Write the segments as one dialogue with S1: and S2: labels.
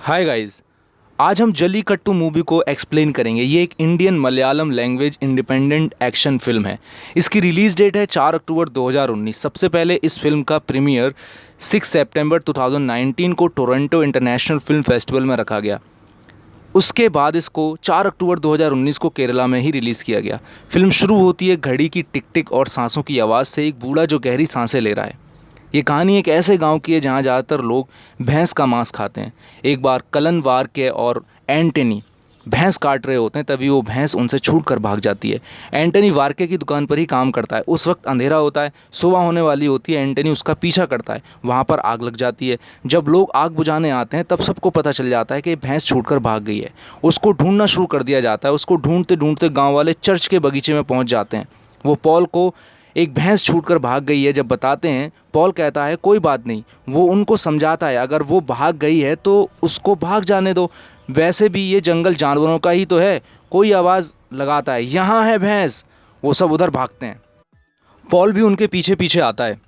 S1: Hi guys. आज हम jallikattu movie को एक्सप्लेन करेंगे। ये एक Indian Malayalam language independent action film है। इसकी रिलीज डेट है 4 अक्टूबर 2019। सबसे पहले इस फिल्म का प्रीमियर 6 सितंबर 2019 को टोरंटो इंटरनेशनल फिल्म फेस्टिवल में रखा गया। उसके बाद इसको 4 अक्टूबर 2019 को केरला में ही रिलीज़ किया गया। फिल्म शुरू होती है घड़ी की टिक टिक और सांसों की आवाज़ से। एक बूढ़ा जो गहरी सांसें ले रहा है। ये कहानी एक ऐसे गांव की है जहां ज़्यादातर लोग भैंस का मांस खाते हैं। एक बार कलन वारके और एंटनी भैंस काट रहे होते हैं, तभी वो भैंस उनसे छूट कर भाग जाती है। एंटनी वारके की दुकान पर ही काम करता है। उस वक्त अंधेरा होता है, सुबह होने वाली होती है। एंटनी उसका पीछा करता है, वहाँ पर आग लग जाती है। जब लोग आग बुझाने आते हैं तब सबको पता चल जाता है कि भैंस छूट कर भाग गई है। उसको ढूंढना शुरू कर दिया जाता है। उसको ढूंढते ढूंढते गाँव वाले चर्च के बगीचे में पहुँच जाते हैं। वो पॉल को एक भैंस छूटकर भाग गई है जब बताते हैं, पॉल कहता है कोई बात नहीं। वो उनको समझाता है अगर वो भाग गई है तो उसको भाग जाने दो, वैसे भी ये जंगल जानवरों का ही तो है। कोई आवाज़ लगाता है, यहाँ है भैंस। वो सब उधर भागते हैं। पॉल भी उनके पीछे पीछे आता है।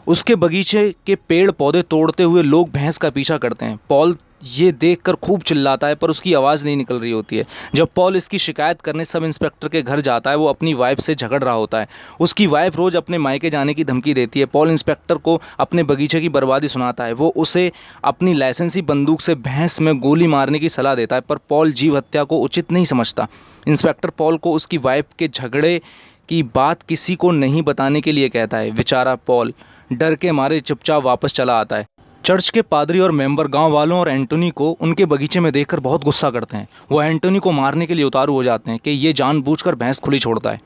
S1: उसके बगीचे के पेड़ पौधे तोड़ते हुए लोग भैंस का पीछा करते हैं। पॉल ये देखकर खूब चिल्लाता है पर उसकी आवाज़ नहीं निकल रही होती है। जब पॉल इसकी शिकायत करने सब इंस्पेक्टर के घर जाता है, वो अपनी वाइफ से झगड़ रहा होता है। उसकी वाइफ रोज़ अपने मायके जाने की धमकी देती है। पॉल इंस्पेक्टर को अपने बगीचे की बर्बादी सुनाता है। वो उसे अपनी लाइसेंसी बंदूक से भैंस में गोली मारने की सलाह देता है, पर पॉल जीव हत्या को उचित नहीं समझता। इंस्पेक्टर पॉल को उसकी वाइफ के झगड़े की बात किसी को नहीं बताने के लिए कहता है। बेचारा पॉल डर के मारे चुपचाप वापस चला आता है। चर्च के पादरी और मेंबर गांव वालों और एंटोनी को उनके बगीचे में देखकर बहुत गुस्सा करते हैं। वो एंटोनी को मारने के लिए उतारू हो जाते हैं कि ये जानबूझकर भैंस खुली छोड़ता है।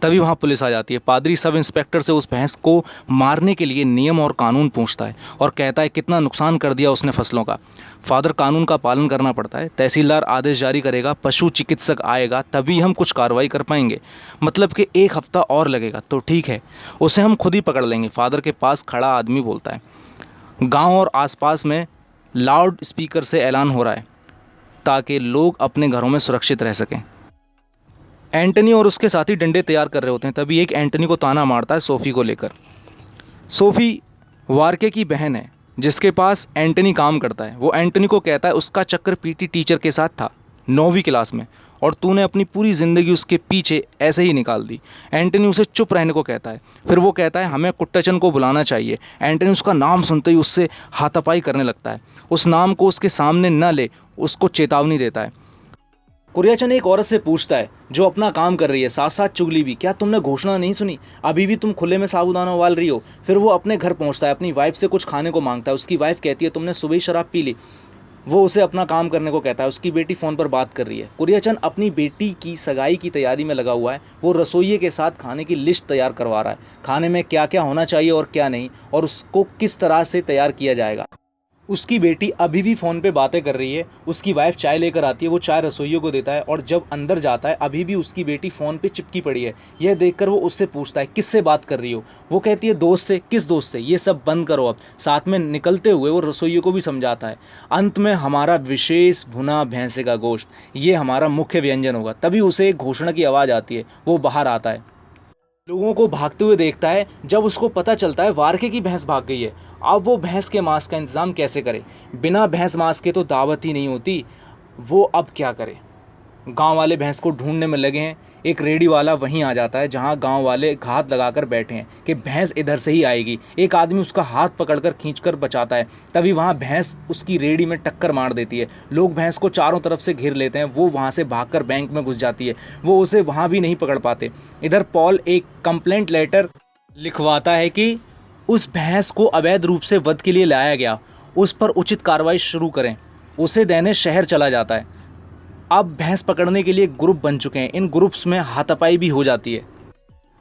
S1: तभी वहां पुलिस आ जाती है। पादरी सब इंस्पेक्टर से उस भैंस को मारने के लिए नियम और कानून पूछता है और कहता है कितना नुकसान कर दिया उसने फसलों का। फादर कानून का पालन करना पड़ता है। तहसीलदार आदेश जारी करेगा, पशु चिकित्सक आएगा, तभी हम कुछ कार्रवाई कर पाएंगे। मतलब कि 1 हफ्ता और लगेगा तो ठीक है, उसे हम खुद ही पकड़ लेंगे। फादर के पास खड़ा आदमी बोलता है। गांव और आसपास में लाउड स्पीकर से ऐलान हो रहा है ताकि लोग अपने घरों में सुरक्षित रह सकें। एंटनी और उसके साथी डंडे तैयार कर रहे होते हैं, तभी एक एंटनी को ताना मारता है सोफ़ी को लेकर। सोफ़ी वारके की बहन है जिसके पास एंटनी काम करता है। वो एंटनी को कहता है उसका चक्कर पीटी टीचर के साथ था 9वीं क्लास में, और तूने अपनी पूरी ज़िंदगी उसके पीछे ऐसे ही निकाल दी। एंटनी उसे चुप रहने को कहता है। फिर वो कहता है हमें कुट्टचन को बुलाना चाहिए। एंटनी उसका नाम सुनते ही उससे हाथापाई करने लगता है। उस नाम को उसके सामने न ले, उसको चेतावनी देता है। कुरियाचन एक औरत से पूछता है जो अपना काम कर रही है, साथ साथ चुगली भी, क्या तुमने घोषणा नहीं सुनी? अभी भी तुम खुले में साबूदाना उबाल रही हो? फिर वो अपने घर पहुंचता है, अपनी वाइफ से कुछ खाने को मांगता है। उसकी वाइफ कहती है तुमने सुबह ही शराब पी ली। वो उसे अपना काम करने को कहता है। उसकी बेटी फ़ोन पर बात कर रही है। कुरियाचन अपनी बेटी की सगाई की तैयारी में लगा हुआ है। वो रसोइये के साथ खाने की लिस्ट तैयार करवा रहा है, खाने में क्या क्या होना चाहिए और क्या नहीं, और उसको किस तरह से तैयार किया जाएगा। उसकी बेटी अभी भी फ़ोन पे बातें कर रही है। उसकी वाइफ चाय लेकर आती है। वो चाय रसोइयों को देता है और जब अंदर जाता है अभी भी उसकी बेटी फ़ोन पे चिपकी पड़ी है। यह देखकर वो उससे पूछता है किससे बात कर रही हो? वो कहती है दोस्त से। किस दोस्त से? ये सब बंद करो अब। साथ में निकलते हुए वो रसोइयों को भी समझाता है। अंत में हमारा विशेष भुना भैंसे का गोश्त, ये हमारा मुख्य व्यंजन होगा। तभी उसे एक घोषणा की आवाज़ आती है। वो बाहर आता है, लोगों को भागते हुए देखता है। जब उसको पता चलता है वारके की भैंस भाग गई है, अब वो भैंस के मांस का इंतज़ाम कैसे करे? बिना भैंस मांस के तो दावत ही नहीं होती। वो अब क्या करे? गांव वाले भैंस को ढूंढने में लगे हैं। एक रेडी वाला वहीं आ जाता है जहां गांव वाले घात लगाकर बैठे हैं कि भैंस इधर से ही आएगी। एक आदमी उसका हाथ पकड़कर खींचकर बचाता है। तभी वहां भैंस उसकी रेडी में टक्कर मार देती है। लोग भैंस को चारों तरफ से घेर लेते हैं। वो वहां से भागकर बैंक में घुस जाती है। वो उसे वहां भी नहीं पकड़ पाते। इधर पॉल एक कंप्लेंट लेटर लिखवाता है कि उस भैंस को अवैध रूप से वध के लिए लाया गया, उस पर उचित कार्रवाई शुरू करें। उसे देने शहर चला जाता है। अब भैंस पकड़ने के लिए ग्रुप बन चुके हैं। इन ग्रुप्स में हाथापाई भी हो जाती है।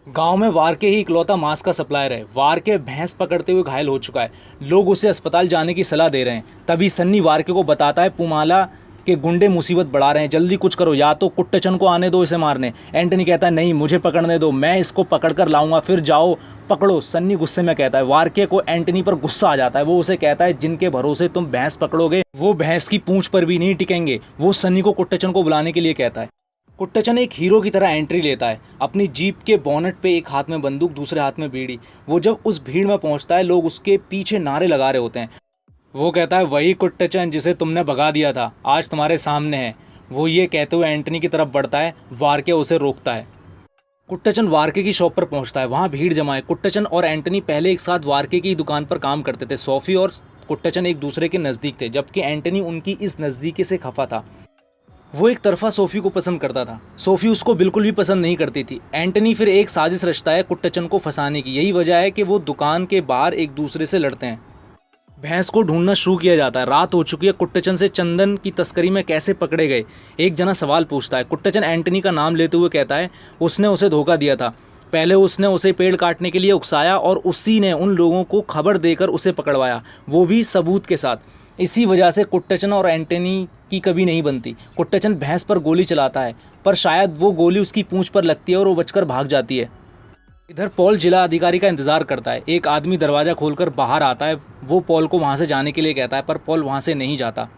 S1: गांव में वारके ही इकलौता मांस का सप्लायर है। वारके भैंस पकड़ते हुए घायल हो चुका है। लोग उसे अस्पताल जाने की सलाह दे रहे हैं। तभी सन्नी वारके को बताता है पुमाला के गुंडे मुसीबत बढ़ा रहे हैं, जल्दी कुछ करो, या तो कुट्टचन को आने दो इसे मारने। एंटनी कहता है नहीं, मुझे पकड़ने दो, मैं इसको पकड़ कर लाऊंगा, फिर जाओ पकड़ो। सन्नी गुस्से में कहता है। वारके को एंटनी पर गुस्सा आ जाता है। वो उसे कहता है जिनके भरोसे तुम भैंस पकड़ोगे वो भैंस की पूंछ पर भी नहीं टिकेंगे। वो सन्नी को कुट्टचन को बुलाने के लिए कहता है। कुट्टचन एक हीरो की तरह एंट्री लेता है। अपनी जीप के बोनट पे एक हाथ में बंदूक, दूसरे हाथ में बीड़ी। वो जब उस भीड़ में पहुंचता है लोग उसके पीछे नारे लगा रहे होते हैं। वो कहता है वही कुट्टचन जिसे तुमने भगा दिया था आज तुम्हारे सामने है। वो ये कहते हुए एंटनी की तरफ बढ़ता है। वारके उसे रोकता है। कुट्टचन वारके की शॉप पर पहुंचता है। वहां भीड़ जमा है। कुट्टचन और एंटनी पहले एक साथ वारके की दुकान पर काम करते थे। सोफी और कुट्टचन एक दूसरे के नज़दीक थे, जबकि एंटनी उनकी इस नज़दीकी से खफा था। वो एक तरफा सोफी को पसंद करता था। सोफी उसको बिल्कुल भी पसंद नहीं करती थी। एंटनी फिर एक साजिश रचता है कुट्टचन को फंसाने की। यही वजह है कि वो दुकान के बाहर एक दूसरे से लड़ते हैं। भैंस को ढूंढना शुरू किया जाता है। रात हो चुकी है। कुट्टचन से चंदन की तस्करी में कैसे पकड़े गए, एक जना सवाल पूछता है। कुट्टचन एंटनी का नाम लेते हुए कहता है उसने उसे धोखा दिया था। पहले उसने उसे पेड़ काटने के लिए उकसाया और उसी ने उन लोगों को खबर देकर उसे पकड़वाया, वो भी सबूत के साथ। इसी वजह से कुट्टचन और एंटनी की कभी नहीं बनती। कुट्टचन भैंस पर गोली चलाता है, पर शायद वो गोली उसकी पूंछ पर लगती है और वो बचकर भाग जाती है। इधर पॉल जिला अधिकारी का इंतजार करता है। एक आदमी दरवाजा खोलकर बाहर आता है। वो पॉल को वहां से जाने के लिए कहता है, पर पॉल वहां से नहीं जाता।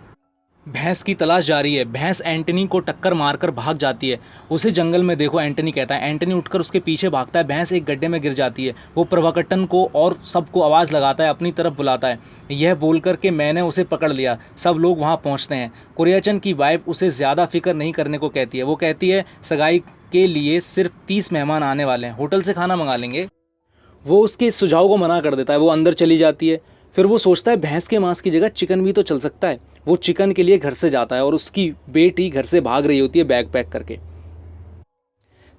S1: भैंस की तलाश जारी है। भैंस एंटनी को टक्कर मारकर भाग जाती है। उसे जंगल में देखो, एंटनी कहता है। एंटनी उठकर उसके पीछे भागता है। भैंस एक गड्ढे में गिर जाती है। वो प्रभाकटन को और सबको आवाज़ लगाता है, अपनी तरफ बुलाता है, यह बोलकर कि मैंने उसे पकड़ लिया। सब लोग वहाँ पहुँचते हैं। कुरियाचन की वाइफ उसे ज़्यादा फिक्र नहीं करने को कहती है। वो कहती है सगाई के लिए सिर्फ 30 मेहमान आने वाले हैं, होटल से खाना मंगा लेंगे। वो उसके इस सुझाव को मना कर देता है। वो अंदर चली जाती है। फिर वो सोचता है भैंस के मांस की जगह चिकन भी तो चल सकता है। वो चिकन के लिए घर से जाता है और उसकी बेटी घर से भाग रही होती है बैग पैक करके।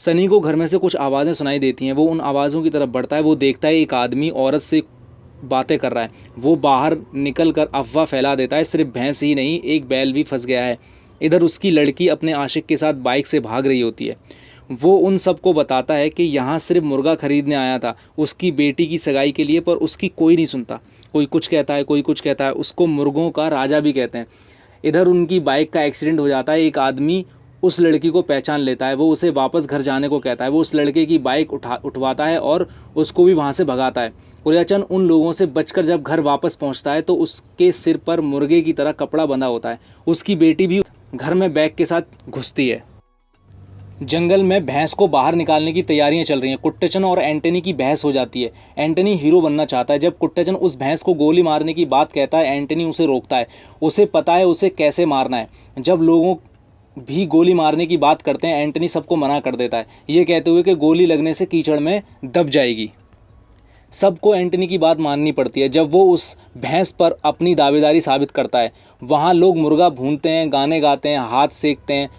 S1: सनी को घर में से कुछ आवाज़ें सुनाई देती हैं। वो उन आवाज़ों की तरफ बढ़ता है। वो देखता है एक आदमी औरत से बातें कर रहा है। वो बाहर निकल कर अफवाह फैला देता है सिर्फ भैंस ही नहीं, एक बैल भी फंस गया है। इधर उसकी लड़की अपने आशिक के साथ बाइक से भाग रही होती है। वो उन सबको बताता है कि यहाँ सिर्फ मुर्गा खरीदने आया था उसकी बेटी की सगाई के लिए, पर उसकी कोई नहीं सुनता। कोई कुछ कहता है, कोई कुछ कहता है। उसको मुर्गों का राजा भी कहते हैं। इधर उनकी बाइक का एक्सीडेंट हो जाता है। एक आदमी उस लड़की को पहचान लेता है। वो उसे वापस घर जाने को कहता है। वो उस लड़के की बाइक उठवाता है और उसको भी वहाँ से भगाता है। कुरियाचन उन लोगों से बचकर जब घर वापस पहुँचता है तो उसके सिर पर मुर्गे की तरह कपड़ा बंधा होता है। उसकी बेटी भी घर में बैग के साथ घुसती है। जंगल में भैंस को बाहर निकालने की तैयारियां चल रही हैं। कुट्टचन और एंटनी की बहस हो जाती है। एंटनी हीरो बनना चाहता है। जब कुट्टचन उस भैंस को गोली मारने की बात कहता है, एंटनी उसे रोकता है। उसे पता है उसे कैसे मारना है। जब लोगों भी गोली मारने की बात करते हैं, एंटनी सबको मना कर देता है, ये कहते हुए कि गोली लगने से कीचड़ में दब जाएगी। सबको एंटनी की बात माननी पड़ती है। जब वो उस भैंस पर अपनी दावेदारी साबित करता है, वहाँ लोग मुर्गा भूनते हैं, गाने गाते हैं, हाथ सेकते हैं।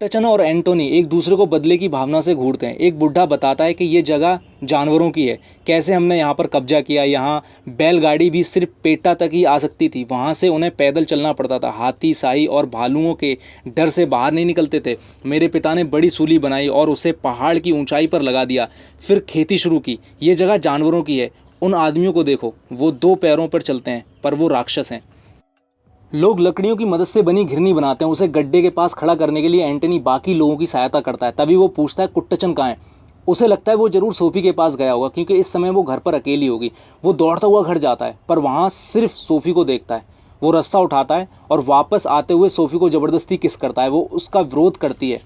S1: टचन और एंटोनी एक दूसरे को बदले की भावना से घूरते हैं। एक बुढ़ा बताता है कि ये जगह जानवरों की है, कैसे हमने यहाँ पर कब्जा किया। यहाँ बैलगाड़ी भी सिर्फ पेटा तक ही आ सकती थी, वहाँ से उन्हें पैदल चलना पड़ता था। हाथी, शाही और भालुओं के डर से बाहर नहीं निकलते थे। मेरे पिता ने बड़ी सूली बनाई और उसे पहाड़ की ऊंचाई पर लगा दिया, फिर खेती शुरू की। ये जगह जानवरों की है। उन आदमियों को देखो, वो 2 पैरों पर चलते हैं, पर वो राक्षस हैं। लोग लकड़ियों की मदद से बनी घिरनी बनाते हैं। उसे गड्ढे के पास खड़ा करने के लिए एंटनी बाकी लोगों की सहायता करता है। तभी वो पूछता है कुट्टचन कहाँ है। उसे लगता है वो जरूर सोफी के पास गया होगा, क्योंकि इस समय वो घर पर अकेली होगी। वो दौड़ता हुआ घर जाता है, पर वहाँ सिर्फ सोफी को देखता है। वो रस्सा उठाता है और वापस आते हुए सोफी को ज़बरदस्ती किस करता है। वो उसका विरोध करती है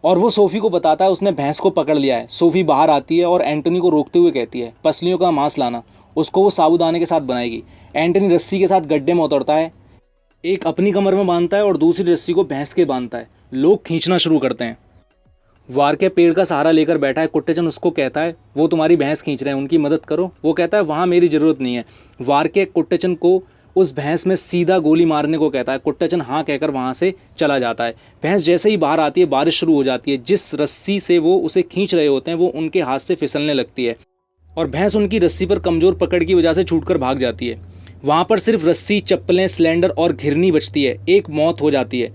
S1: और वो सोफी को बताता है उसने भैंस को पकड़ लिया है। सोफी बाहर आती है और एंटनी को रोकते हुए कहती है पसलियों का मांस लाना, उसको वो साबूदाने के साथ बनाएगी। एंटनी रस्सी के साथ गड्ढे में उतरता है, एक अपनी कमर में बांधता है और दूसरी रस्सी को भैंस के बांधता है। लोग खींचना शुरू करते हैं। वारके पेड़ का सहारा लेकर बैठा है। कुट्टचन उसको कहता है वो तुम्हारी भैंस खींच रहे हैं, उनकी मदद करो। वो कहता है वहाँ मेरी ज़रूरत नहीं है। वारके कुट्टचन को उस भैंस में सीधा गोली मारने को कहता है। कुट्टचन हाँ कहकर वहाँ से चला जाता है। भैंस जैसे ही बाहर आती है, बारिश शुरू हो जाती है। जिस रस्सी से वो उसे खींच रहे होते हैं वो उनके हाथ से फिसलने लगती है और भैंस उनकी रस्सी पर कमज़ोर पकड़ की वजह से छूटकर भाग जाती है। वहाँ पर सिर्फ रस्सी, चप्पलें, सिलेंडर और घिरनी बचती है। एक मौत हो जाती है।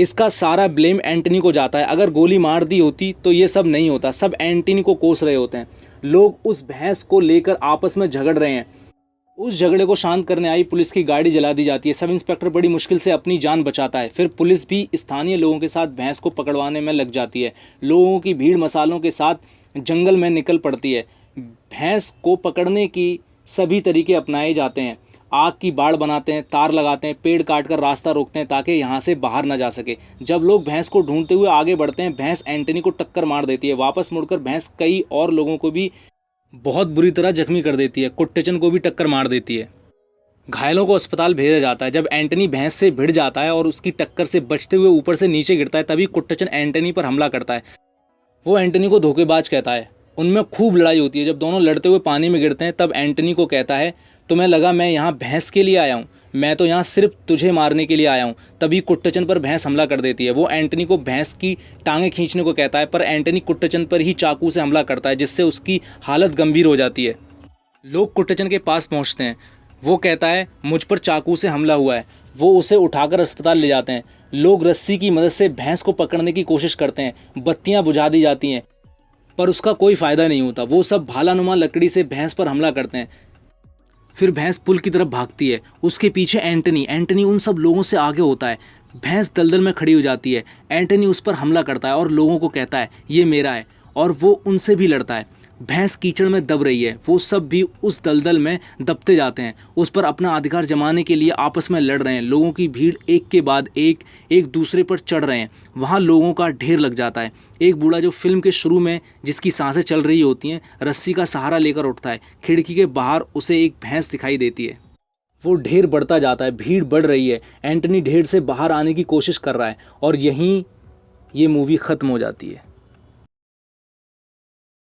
S1: इसका सारा ब्लेम एंटनी को जाता है। अगर गोली मार दी होती तो ये सब नहीं होता। सब एंटनी को कोस रहे होते हैं। लोग उस भैंस को लेकर आपस में झगड़ रहे हैं। उस झगड़े को शांत करने आई पुलिस की गाड़ी जला दी जाती है। सब इंस्पेक्टर बड़ी मुश्किल से अपनी जान बचाता है। फिर पुलिस भी स्थानीय लोगों के साथ भैंस को पकड़वाने में लग जाती है। लोगों की भीड़ मसालों के साथ जंगल में निकल पड़ती है। भैंस को पकड़ने की सभी तरीके अपनाए जाते हैं। आग की बाड़ बनाते हैं, तार लगाते हैं, पेड़ काटकर रास्ता रोकते हैं ताकि यहाँ से बाहर ना जा सके। जब लोग भैंस को ढूंढते हुए आगे बढ़ते हैं, भैंस एंटनी को टक्कर मार देती है। वापस मुड़कर भैंस कई और लोगों को भी बहुत बुरी तरह जख्मी कर देती है। कुट्टचन को भी टक्कर मार देती है। घायलों को अस्पताल भेजा जाता है। जब एंटनी भैंस से भिड़ जाता है और उसकी टक्कर से बचते हुए ऊपर से नीचे गिरता है, तभी कुट्टचन एंटनी पर हमला करता है। वो एंटनी को धोखेबाज कहता है। उनमें खूब लड़ाई होती है। जब दोनों लड़ते हुए पानी में गिरते हैं, तब एंटनी को कहता है, तुम्हें लगा मैं यहाँ भैंस के लिए आया हूँ? मैं तो यहाँ सिर्फ तुझे मारने के लिए आया हूँ। तभी कुट्टचन पर भैंस हमला कर देती है। वो एंटनी को भैंस की टांगें खींचने को कहता है, पर एंटनी कुट्टचन पर ही चाकू से हमला करता है, जिससे उसकी हालत गंभीर हो जाती है। लोग कुट्टचन के पास पहुँचते हैं। वो कहता है, मुझ पर चाकू से हमला हुआ है। वो उसे उठाकर अस्पताल ले जाते हैं। लोग रस्सी की मदद से भैंस को पकड़ने की कोशिश करते हैं। बत्तियां बुझा दी जाती हैं, पर उसका कोई फ़ायदा नहीं होता। वो सब भालानुमा लकड़ी से भैंस पर हमला करते हैं। फिर भैंस पुल की तरफ भागती है। उसके पीछे एंटनी उन सब लोगों से आगे होता है। भैंस दलदल में खड़ी हो जाती है। एंटनी उस पर हमला करता है और लोगों को कहता है, ये मेरा है, और वो उनसे भी लड़ता है। भैंस कीचड़ में दब रही है। वो सब भी उस दलदल में दबते जाते हैं। उस पर अपना अधिकार जमाने के लिए आपस में लड़ रहे हैं। लोगों की भीड़ एक के बाद एक दूसरे पर चढ़ रहे हैं। वहाँ लोगों का ढेर लग जाता है। एक बूढ़ा, जो फिल्म के शुरू में जिसकी सांसें चल रही होती हैं, रस्सी का सहारा लेकर उठता है। खिड़की के बाहर उसे एक भैंस दिखाई देती है। वो ढेर बढ़ता जाता है। भीड़ बढ़ रही है। एंटनी ढेर से बाहर आने की कोशिश कर रहा है, और यहीं ये मूवी ख़त्म हो जाती है।